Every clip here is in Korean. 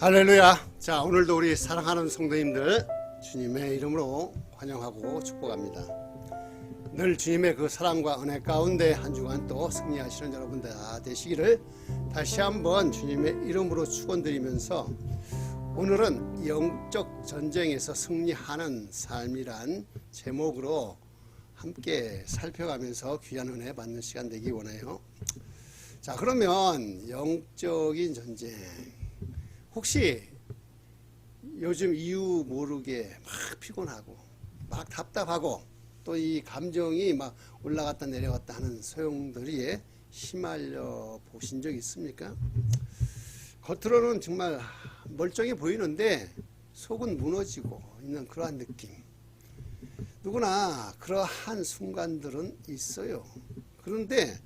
할렐루야. 자, 오늘도 우리 사랑하는 성도님들 주님의 이름으로 환영하고 축복합니다. 늘 주님의 그 사랑과 은혜 가운데 한 주간 또 승리하시는 여러분들 다 되시기를 다시 한번 주님의 이름으로 축원드리면서 오늘은 영적 전쟁에서 승리하는 삶이란 제목으로 함께 살펴가면서 귀한 은혜 받는 시간 되기 원해요. 자, 그러면 영적인 전쟁, 혹시 요즘 이유 모르게 막 피곤하고 막 답답하고 또 이 감정이 막 올라갔다 내려갔다 하는 소용돌이에 휘말려 보신 적 있습니까? 겉으로는 정말 멀쩡해 보이는데 속은 무너지고 있는 그러한 느낌. 누구나 그러한 순간들은 있어요. 그런데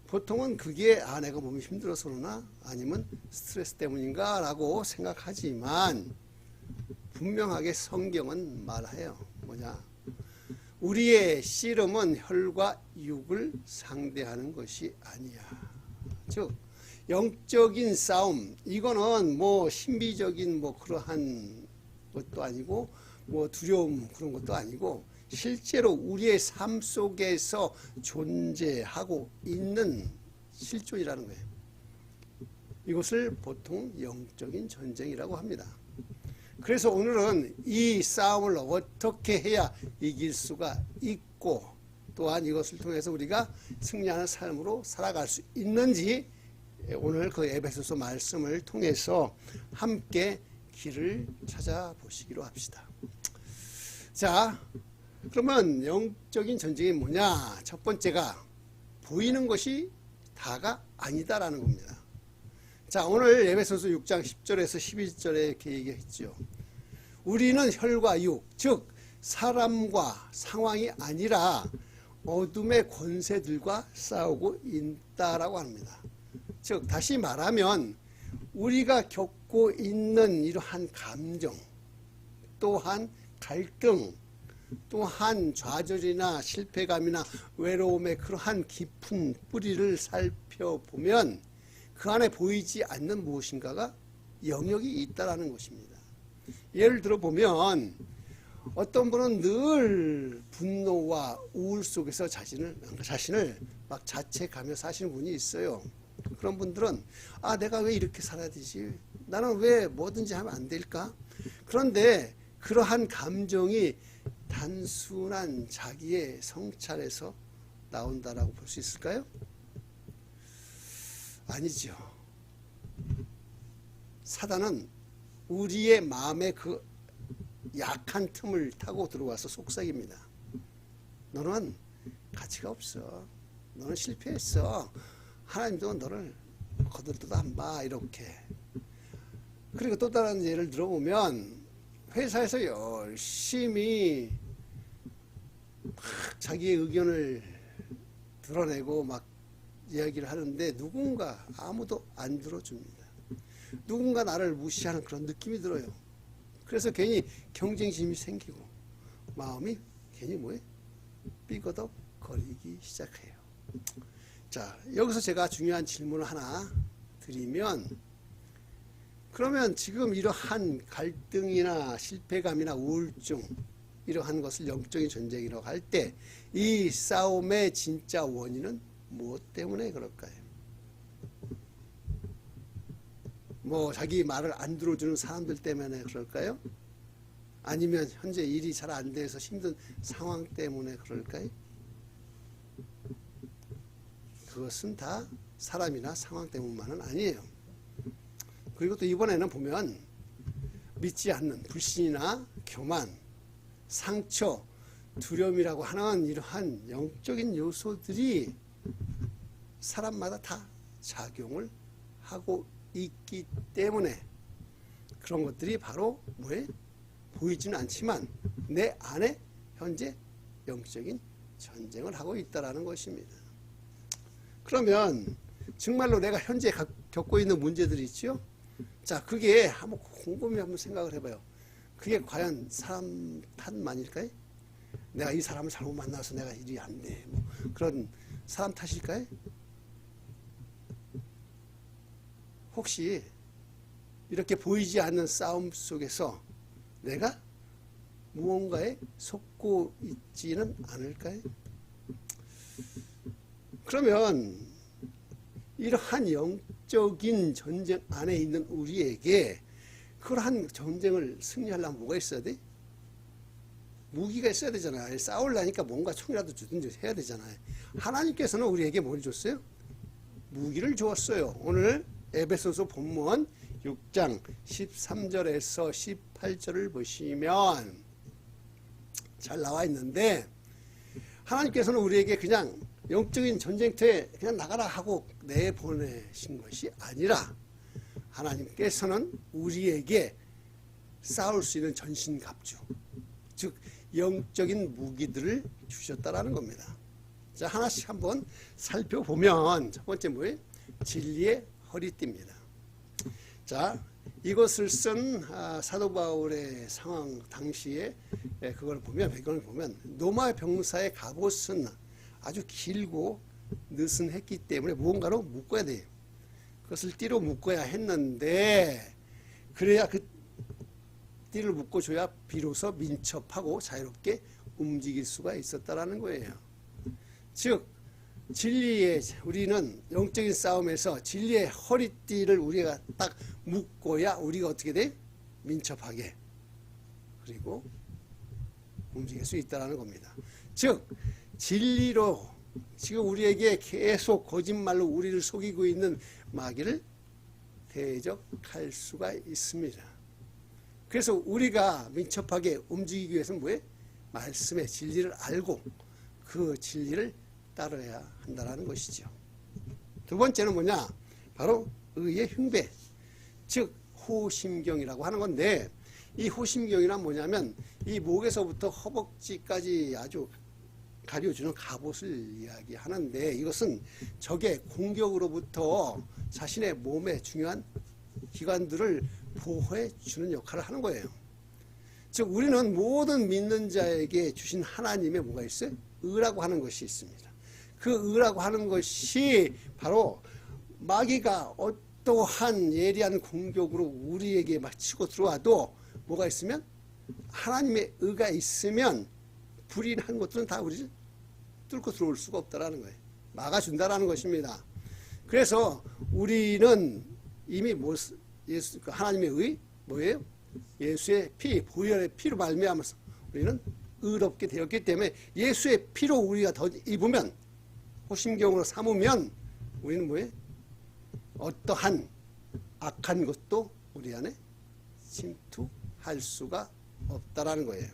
보통은 그게 내가 몸이 힘들어서 그러나 아니면 스트레스 때문인가 라고 생각하지만 분명하게 성경은 말해요. 뭐냐? 우리의 씨름은 혈과 육을 상대하는 것이 아니야. 즉 영적인 싸움, 이거는 뭐 신비적인 뭐 그러한 것도 아니고 뭐 두려움 그런 것도 아니고 실제로 우리의 삶 속에서 존재하고 있는 실존이라는 거예요. 이것을 보통 영적인 전쟁이라고 합니다. 그래서 오늘은 이 싸움을 어떻게 해야 이길 수가 있고 또한 이것을 통해서 우리가 승리하는 삶으로 살아갈 수 있는지 오늘 그 에베소서 말씀을 통해서 함께 길을 찾아보시기로 합시다. 자, 그러면 영적인 전쟁이 뭐냐? 첫 번째가 보이는 것이 다가 아니다라는 겁니다. 자, 오늘 에베소서 6장 10절에서 12절에 이렇게 얘기했죠. 우리는 혈과 육, 즉 사람과 상황이 아니라 어둠의 권세들과 싸우고 있다라고 합니다. 즉 다시 말하면 우리가 겪고 있는 이러한 감정, 또한 갈등, 또한 좌절이나 실패감이나 외로움의 그러한 깊은 뿌리를 살펴보면 그 안에 보이지 않는 무엇인가가 영역이 있다라는 것입니다. 예를 들어 보면 어떤 분은 늘 분노와 우울 속에서 자신을 막 자책하며 사시는 분이 있어요. 그런 분들은 내가 왜 이렇게 살아야 되지? 나는 왜 뭐든지 하면 안 될까? 그런데 그러한 감정이 단순한 자기의 성찰에서 나온다라고 볼 수 있을까요? 아니죠. 사단은 우리의 마음의 그 약한 틈을 타고 들어와서 속삭입니다. 너는 가치가 없어. 너는 실패했어. 하나님도 너를 거들떠도 안 봐. 이렇게. 그리고 또 다른 예를 들어보면 회사에서 열심히 막 자기의 의견을 드러내고 막 이야기를 하는데 누군가 아무도 안 들어줍니다. 누군가 나를 무시하는 그런 느낌이 들어요. 그래서 괜히 경쟁심이 생기고 마음이 괜히 삐거덕 거리기 시작해요. 자, 여기서 제가 중요한 질문을 하나 드리면, 그러면 지금 이러한 갈등이나 실패감이나 우울증 이러한 것을 영적인 전쟁이라고 할 때 이 싸움의 진짜 원인은 무엇 때문에 그럴까요? 뭐 자기 말을 안 들어주는 사람들 때문에 그럴까요? 아니면 현재 일이 잘 안 돼서 힘든 상황 때문에 그럴까요? 그것은 다 사람이나 상황 때문만은 아니에요. 그리고 또 이번에는 보면 믿지 않는 불신이나 교만, 상처, 두려움이라고 하는 이러한 영적인 요소들이 사람마다 다 작용을 하고 있기 때문에 그런 것들이 바로 보이지는 않지만 내 안에 현재 영적인 전쟁을 하고 있다는 것입니다. 그러면 정말로 내가 현재 겪고 있는 문제들이 있죠? 자, 그게 한번 곰곰이 한번 생각을 해봐요. 그게 과연 사람 탓만일까요? 내가 이 사람을 잘못 만나서 내가 일이 안 돼. 뭐 그런 사람 탓일까요? 혹시 이렇게 보이지 않는 싸움 속에서 내가 무언가에 속고 있지는 않을까요? 그러면 이러한 영적인 전쟁 안에 있는 우리에게 그러한 전쟁을 승리하려면 뭐가 있어야 돼? 무기가 있어야 되잖아요. 싸우려니까 뭔가 총이라도 주든지 해야 되잖아요. 하나님께서는 우리에게 뭘 줬어요? 무기를 주었어요. 오늘 에베소서 본문 6장 13절에서 18절을 보시면 잘 나와 있는데, 하나님께서는 우리에게 그냥 영적인 전쟁터에 그냥 나가라 하고 내보내신 것이 아니라, 하나님께서는 우리에게 싸울 수 있는 전신갑주, 즉 영적인 무기들을 주셨다라는 겁니다. 자, 하나씩 한번 살펴보면 첫 번째 뭐예요? 진리의 허리띠입니다. 자, 이것을 쓴 사도 바울의 상황 당시에 그걸 보면, 배경을 보면 로마 병사의 갑옷은 아주 길고 느슨했기 때문에 무언가로 묶어야 돼요. 그것을 띠로 묶어야 했는데, 그래야 그 띠를 묶어줘야 비로소 민첩하고 자유롭게 움직일 수가 있었다라는 거예요. 즉 진리의, 우리는 영적인 싸움에서 진리의 허리띠를 우리가 딱 묶어야 우리가 어떻게 돼? 민첩하게, 그리고 움직일 수 있다는 겁니다. 즉 진리로 지금 우리에게 계속 거짓말로 우리를 속이고 있는 마귀를 대적할 수가 있습니다. 그래서 우리가 민첩하게 움직이기 위해서는 뭐예요? 말씀의 진리를 알고 그 진리를 따라야 한다는 것이죠. 두 번째는 뭐냐? 바로 의의 흉배, 즉 호심경이라고 하는 건데, 이 호심경이란 뭐냐면 이 목에서부터 허벅지까지 아주 가려주는 갑옷을 이야기하는데, 이것은 적의 공격으로부터 자신의 몸의 중요한 기관들을 보호해 주는 역할을 하는 거예요. 즉 우리는 모든 믿는 자에게 주신 하나님의 뭐가 있어요? 의라고 하는 것이 있습니다. 그 의라고 하는 것이 바로 마귀가 어떠한 예리한 공격으로 우리에게 막 치고 들어와도 뭐가 있으면, 하나님의 의가 있으면 불의한 것들은 다 우리를 뚫고 들어올 수가 없다라는 거예요. 막아준다라는 것입니다. 그래서 우리는 이미 예수, 하나님의 의 뭐예요? 예수의 피, 보혈의 피로 말미암아서 우리는 의롭게 되었기 때문에, 예수의 피로 우리가 더 입으면, 호심경으로 삼으면 우리는 뭐예요? 어떠한 악한 것도 우리 안에 침투할 수가 없다라는 거예요.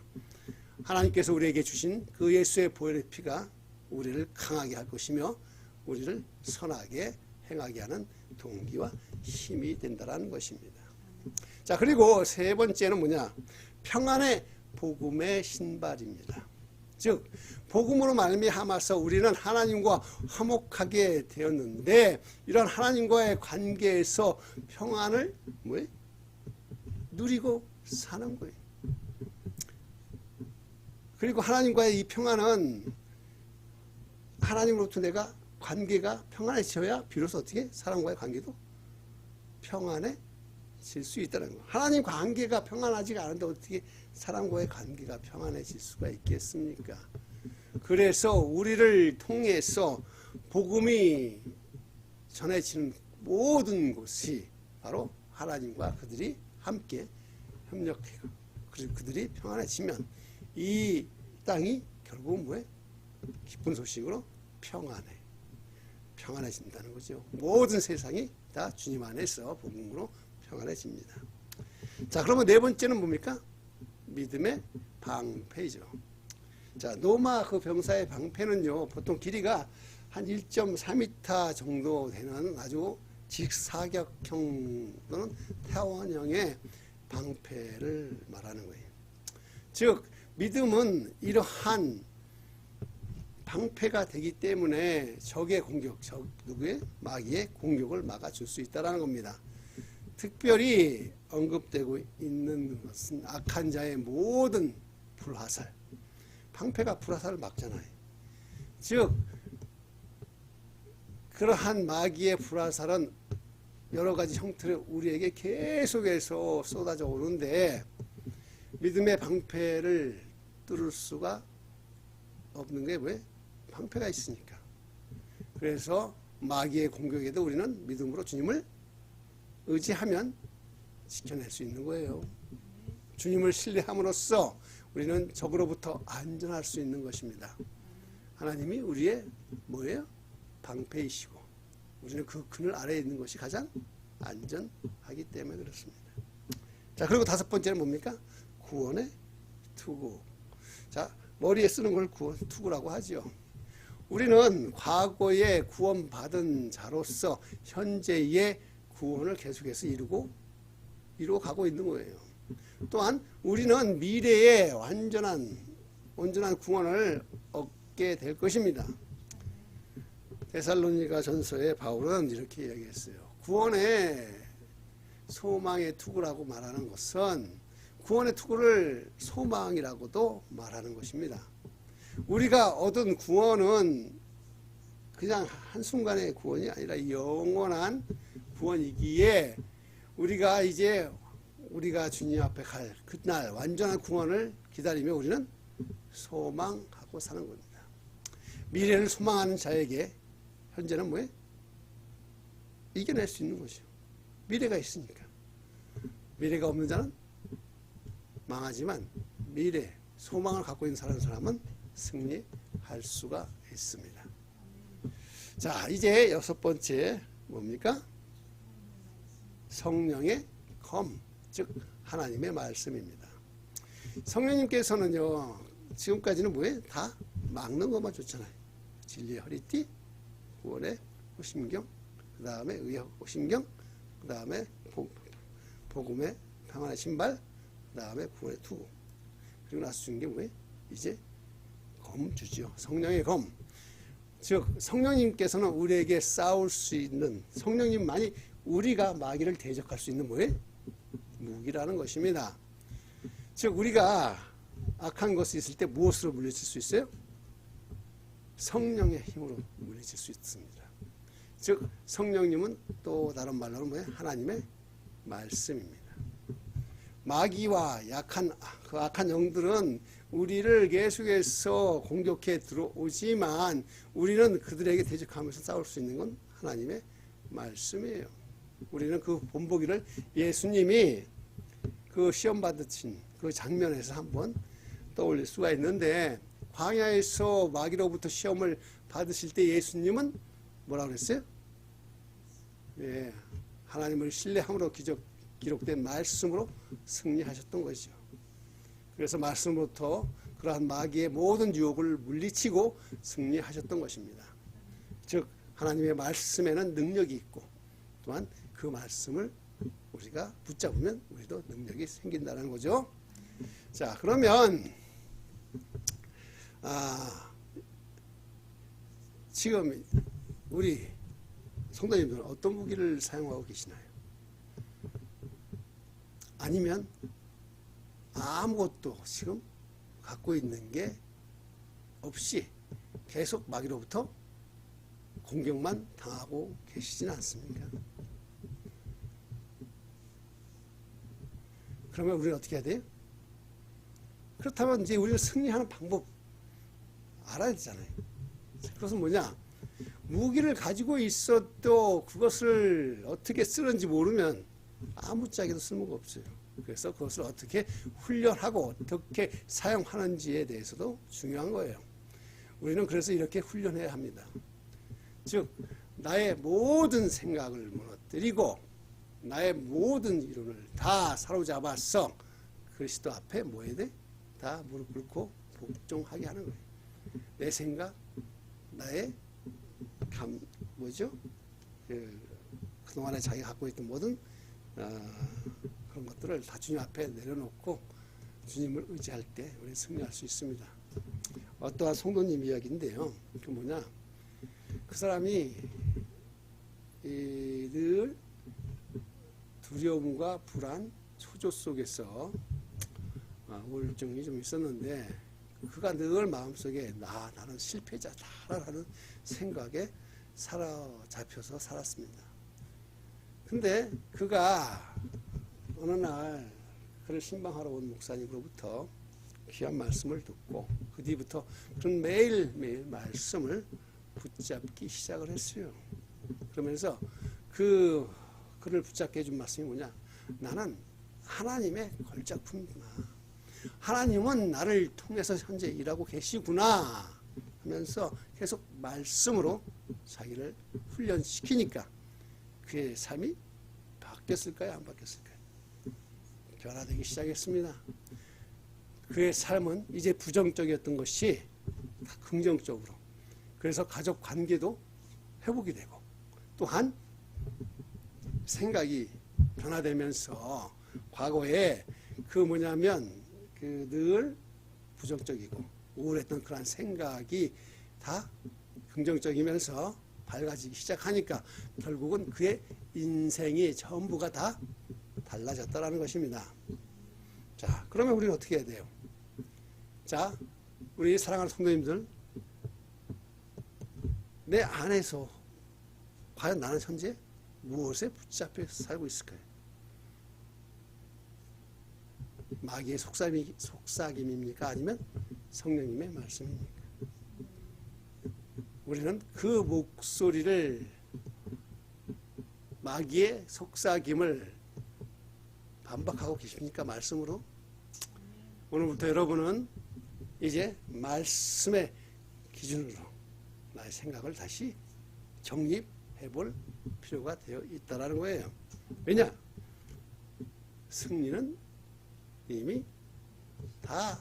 하나님께서 우리에게 주신 그 예수의 보혈의 피가 우리를 강하게 할 것이며 우리를 선하게 행하게 하는 동기와 힘이 된다라는 것입니다. 자, 그리고 세 번째는 뭐냐? 평안의 복음의 신발입니다. 즉 복음으로 말미암아서 우리는 하나님과 화목하게 되었는데, 이런 하나님과의 관계에서 평안을 뭐예요? 누리고 사는 거예요. 그리고 하나님과의 이 평안은, 하나님으로부터 내가 관계가 평안해져야 비로소 어떻게 사람과의 관계도 평안해질 수 있다는 거예요. 하나님 관계가 평안하지가 않은데 어떻게 사람과의 관계가 평안해질 수가 있겠습니까? 그래서 우리를 통해서 복음이 전해지는 모든 곳이 바로 하나님과 그들이 함께 협력해요. 그리고 그들이 평안해지면 이 땅이 결국은 뭐예요? 기쁜 소식으로 평안해진다는 거죠. 모든 세상이 다 주님 안에서 복음으로 평안해집니다. 자, 그러면 네 번째는 뭡니까? 믿음의 방패이죠. 자, 로마 그 병사의 방패는요, 보통 길이가 한 1.4m 정도 되는 아주 직사각형 또는 타원형의 방패를 말하는 거예요. 즉 믿음은 이러한 방패가 되기 때문에 적의 공격, 누구의? 마귀의 공격을 막아줄 수 있다는 겁니다. 특별히 언급되고 있는 것은 악한 자의 모든 불화살. 방패가 불화살을 막잖아요. 즉 그러한 마귀의 불화살은 여러 가지 형태로 우리에게 계속해서 쏟아져 오는데 믿음의 방패를 뚫을 수가 없는 게 왜? 방패가 있으니까. 그래서 마귀의 공격에도 우리는 믿음으로 주님을 의지하면 지켜낼 수 있는 거예요. 주님을 신뢰함으로써 우리는 적으로부터 안전할 수 있는 것입니다. 하나님이 우리의 뭐예요? 방패이시고 우리는 그 그늘 아래에 있는 것이 가장 안전하기 때문에 그렇습니다. 자, 그리고 다섯 번째는 뭡니까? 구원의 투구. 자, 머리에 쓰는 걸 구원 투구라고 하죠. 우리는 과거에 구원받은 자로서 현재의 구원을 계속해서 이루고 가고 있는 거예요. 또한 우리는 미래에 온전한 구원을 얻게 될 것입니다. 데살로니가 전서에 바울은 이렇게 이야기했어요. 구원의 소망의 투구라고 말하는 것은 구원의 투구를 소망이라고도 말하는 것입니다. 우리가 얻은 구원은 그냥 한순간의 구원이 아니라 영원한 구원이기에 우리가 이제 우리가 주님 앞에 갈 그날 완전한 구원을 기다리며 우리는 소망하고 사는 겁니다. 미래를 소망하는 자에게 현재는 뭐예요? 이겨낼 수 있는 것이요. 미래가 있으니까. 미래가 없는 자는 망하지만 미래, 소망을 갖고 있는 사람은 승리할 수가 있습니다. 자, 이제 여섯 번째 뭡니까? 성령의 검, 즉 하나님의 말씀입니다. 성령님께서는요, 지금까지는 뭐예요? 다 막는 것만 줬잖아요. 진리의 허리띠, 구원의 호심경, 그 다음에 의의 호심경, 그 다음에 복음의 평안의 신발, 그 다음에 구원의 투구. 그리고 나서 준 게 뭐예요? 이제 검 주죠. 성령의 검. 즉 성령님께서는 우리에게 싸울 수 있는, 성령님만이 우리가 마귀를 대적할 수 있는 뭐예요? 무기라는 것입니다. 즉 우리가 악한 것이 있을 때 무엇으로 물리칠 수 있어요? 성령의 힘으로 물리칠 수 있습니다. 즉 성령님은 또 다른 말로는 뭐예요? 하나님의 말씀입니다. 마귀와 그 악한 영들은 우리를 계속해서 공격해 들어오지만 우리는 그들에게 대적하면서 싸울 수 있는 건 하나님의 말씀이에요. 우리는 그 본보기를 예수님이 그 시험 받으신 그 장면에서 한번 떠올릴 수가 있는데, 광야에서 마귀로부터 시험을 받으실 때 예수님은 뭐라고 그랬어요? 예, 하나님을 신뢰함으로 기록된 말씀으로 승리하셨던 것이죠. 그래서 말씀으로부터 그러한 마귀의 모든 유혹을 물리치고 승리하셨던 것입니다. 즉 하나님의 말씀에는 능력이 있고 또한 그 말씀을 우리가 붙잡으면 우리도 능력이 생긴다는 거죠. 자, 그러면 지금 우리 성도님들은 어떤 무기를 사용하고 계시나요? 아니면 아무것도 지금 갖고 있는 게 없이 계속 마귀로부터 공격만 당하고 계시지는 않습니까? 그러면 우리는 어떻게 해야 돼요? 그렇다면 이제 우리가 승리하는 방법 알아야 되잖아요. 그것은 뭐냐? 무기를 가지고 있어도 그것을 어떻게 쓰는지 모르면 아무짝에도 쓸모가 없어요. 그래서 그것을 어떻게 훈련하고 어떻게 사용하는지에 대해서도 중요한 거예요. 우리는 그래서 이렇게 훈련해야 합니다. 즉 나의 모든 생각을 무너뜨리고 나의 모든 이론을 다 사로잡아서 그리스도 앞에 뭐 해야 돼? 다 무릎 꿇고 복종하게 하는 거예요. 내 생각, 나의 그동안에 자기가 갖고 있던 모든 그런 것들을 다 주님 앞에 내려놓고 주님을 의지할 때 우리는 승리할 수 있습니다. 어떠한 성도님 이야기인데요. 그 뭐냐? 그 사람이 늘 두려움과 불안, 초조 속에서 우울증이 좀 있었는데 그가 늘 마음속에 나는 실패자다라는 생각에 사로잡혀서 살았습니다. 근데 그가 어느 날 그를 신방하러 온 목사님으로부터 귀한 말씀을 듣고 그 뒤부터 그는 매일매일 말씀을 붙잡기 시작을 했어요. 그러면서 그를 붙잡게 해준 말씀이 뭐냐? 나는 하나님의 걸작품이구나. 하나님은 나를 통해서 현재 일하고 계시구나 하면서 계속 말씀으로 자기를 훈련시키니까 그의 삶이 바뀌었을까요? 안 바뀌었을까요? 변화되기 시작했습니다. 그의 삶은 이제 부정적이었던 것이 다 긍정적으로, 그래서 가족 관계도 회복이 되고 또한 생각이 변화되면서 과거에 늘 부정적이고 우울했던 그런 생각이 다 긍정적이면서 밝아지기 시작하니까 결국은 그의 인생이 전부가 다 달라졌다라는 것입니다. 자, 그러면 우리는 어떻게 해야 돼요? 자, 우리 사랑하는 성도님들, 내 안에서 과연 나는 현재 무엇에 붙잡혀 살고 있을까요? 마귀의 속삭임입니까? 아니면 성령님의 말씀입니까? 우리는 그 목소리를, 마귀의 속삭임을 반박하고 계십니까? 말씀으로? 오늘부터 여러분은 이제 말씀의 기준으로 나의 생각을 다시 정립해 볼 필요가 되어 있다는 거예요. 왜냐? 승리는 이미 다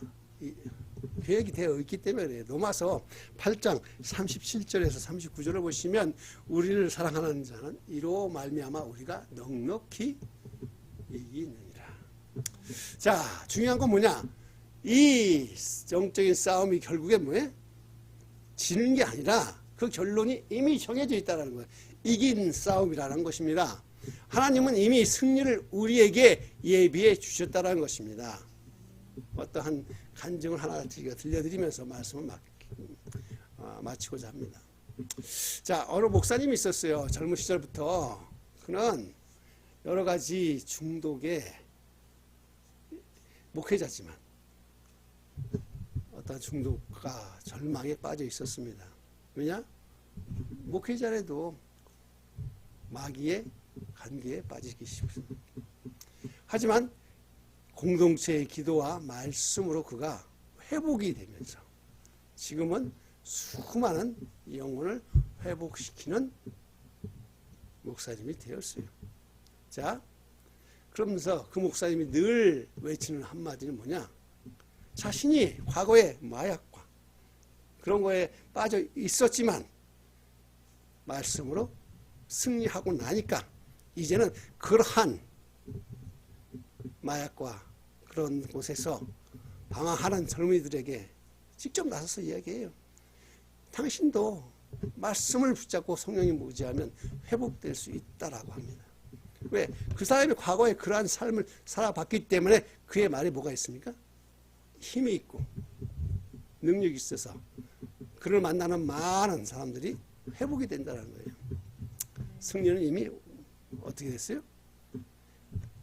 계획이 되어 있기 때문에 그래요. 로마서 8장 37절에서 39절을 보시면 우리를 사랑하는 자는 이로 말미암아 우리가 넉넉히 이기느니라. 자, 중요한 건 뭐냐? 이 영적인 싸움이 결국에 뭐예요? 지는 게 아니라 그 결론이 이미 정해져 있다는 거예요. 이긴 싸움이라는 것입니다. 하나님은 이미 승리를 우리에게 예비해 주셨다는 것입니다. 어떠한 간증을 하나 들려드리면서 말씀을 마치고자 합니다. 자, 어느 목사님이 있었어요. 젊은 시절부터. 그는 여러 가지 중독의 목회자지만 어떤 중독과 절망에 빠져 있었습니다. 왜냐? 목회자라도 마귀의 관계에 빠지기 쉽습니다. 하지만 공동체의 기도와 말씀으로 그가 회복이 되면서 지금은 수많은 영혼을 회복시키는 목사님이 되었어요. 자, 그러면서 그 목사님이 늘 외치는 한마디는 뭐냐? 자신이 과거에 마약과 그런 거에 빠져 있었지만 말씀으로 승리하고 나니까 이제는 그러한 마약과 그런 곳에서 방황하는 젊은이들에게 직접 나서서 이야기해요. 당신도 말씀을 붙잡고 성령님 의지하면 회복될 수 있다라고 합니다. 왜? 그 사람이 과거에 그러한 삶을 살아봤기 때문에 그의 말에 뭐가 있습니까? 힘이 있고 능력이 있어서 그를 만나는 많은 사람들이 회복이 된다는 거예요. 승리는 이미 어떻게 됐어요?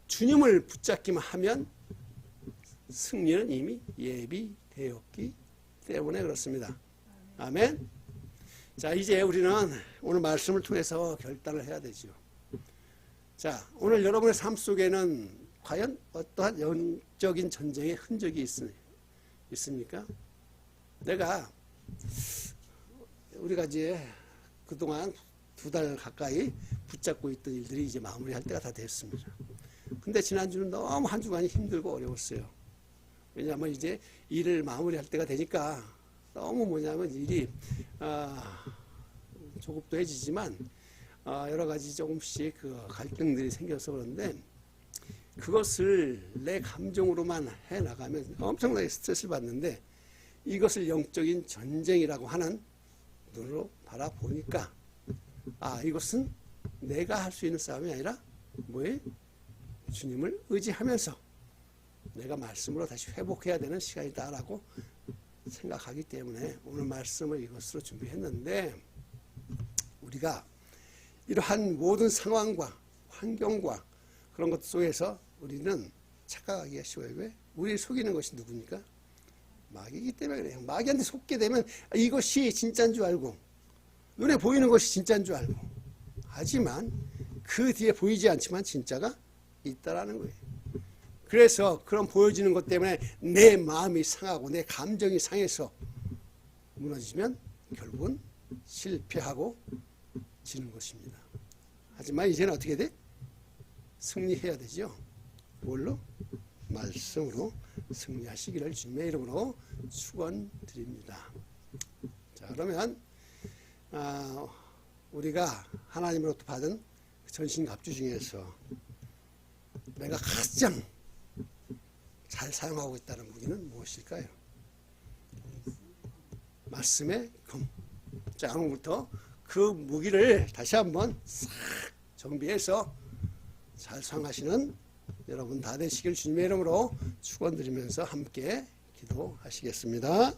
주님을 붙잡기만 하면 승리는 이미 예비되었기 때문에 그렇습니다. 아멘. 자, 이제 우리는 오늘 말씀을 통해서 결단을 해야 되죠. 자, 오늘 여러분의 삶 속에는 과연 어떠한 영적인 전쟁의 흔적이 있습니까? 우리가 이제 그동안 2달 가까이 붙잡고 있던 일들이 이제 마무리할 때가 다 됐습니다. 근데 지난주는 너무 한 주간이 힘들고 어려웠어요. 왜냐하면 이제 일을 마무리할 때가 되니까 너무 일이 조급도해지지만 여러 가지 조금씩 그 갈등들이 생겨서 그런데 그것을 내 감정으로만 해나가면 엄청나게 스트레스를 받는데 이것을 영적인 전쟁이라고 하는 눈으로 바라보니까 이것은 내가 할 수 있는 싸움이 아니라 뭐예요? 주님을 의지하면서 내가 말씀으로 다시 회복해야 되는 시간이다라고 생각하기 때문에 오늘 말씀을 이것으로 준비했는데 우리가 이러한 모든 상황과 환경과 그런 것 속에서 우리는 착각하기가 쉬워요. 왜? 우리를 속이는 것이 누굽니까? 마귀이기 때문에 그래요. 마귀한테 속게 되면 이것이 진짜인 줄 알고 눈에 보이는 것이 진짜인 줄 알고 하지만 그 뒤에 보이지 않지만 진짜가 있다라는 거예요. 그래서 그런 보여지는 것 때문에 내 마음이 상하고 내 감정이 상해서 무너지면 결국은 실패하고 지는 것입니다. 하지만 이제는 어떻게 돼? 승리해야 되죠. 뭘로? 말씀으로 승리하시기를 주님의 이름으로 축원드립니다. 자, 그러면 우리가 하나님으로부터 받은 전신갑주 중에서 내가 가장 잘 사용하고 있다는 무기는 무엇일까요? 말씀의 금. 자, 오늘부터 그 무기를 다시 한번 싹 정비해서 잘 사용하시는 여러분 다 되시길 주님의 이름으로 축원드리면서 함께 기도하시겠습니다.